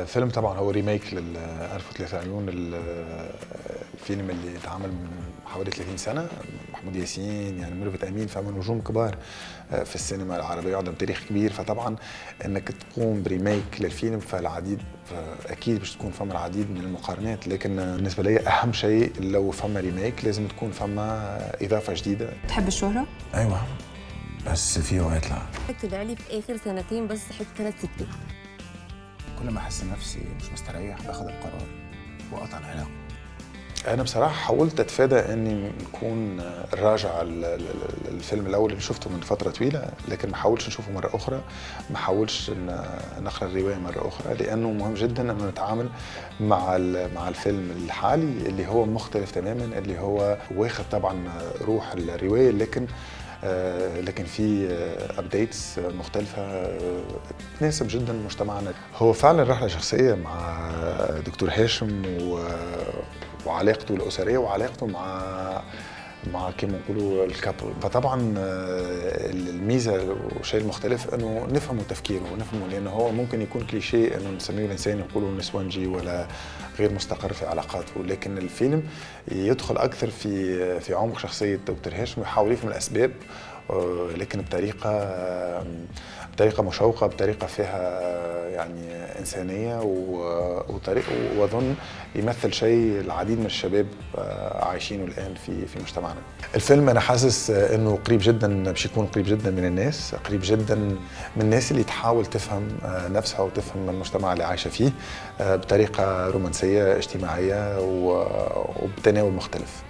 الفيلم طبعا هو ريميك لل 1003 عيون، الفيلم اللي اتعمل من حوالي 30 سنه. محمود ياسين، يعني ميرفت امين، فهم نجوم كبار في السينما العربيه وعندهم تاريخ كبير. فطبعا انك تقوم بريميك للفيلم فالعديد، فاكيد باش تكون فما العديد من المقارنات، لكن بالنسبه لي اهم شيء لو فما ريميك لازم تكون فما اضافه جديده. تحب الشهره؟ ايوه، بس في اوقات لا. طلع لي في اخر سنتين بس حب 3 ستات. كل ما احس نفسي مش مستريح باخد القرار واقطع العلاقه. أنا بصراحة حاولت أتفادى إني نكون راجع الفيلم الأول اللي شفته من فترة طويلة، لكن ما حاولش نشوفه مرة أخرى، ما حاولش نقرأ الرواية مرة أخرى، لأنه مهم جدا أن نتعامل مع الفيلم الحالي اللي هو مختلف تماما، اللي هو واخد طبعا روح الرواية، لكن في ابديتس مختلفه تناسب جدا مجتمعنا. هو فعلا رحله شخصيه مع دكتور هاشم وعلاقته الاسريه وعلاقته مع كما نقولوا الكابل. فطبعا الميزه والشيء المختلف انه نفهموا تفكيره ونفهموا، لانه هو ممكن يكون كليشيه انه نسميه الانسان يقولوا نسوانجي ولا غير مستقر في علاقاته، لكن الفيلم يدخل اكثر في عمق شخصيه دكتور هاشم ويحاول يفهم الاسباب، لكن بطريقه مشوقه، بطريقه فيها يعني انسانيه، وطريقه واظن يمثل شيء العديد من الشباب عايشينه الان في مجتمعنا. الفيلم انا حاسس انه قريب جدا، باش يكون قريب جدا من الناس، قريب جدا من الناس اللي تحاول تفهم نفسها وتفهم المجتمع اللي عايشه فيه بطريقه رومانسيه اجتماعيه وبتناول مختلف.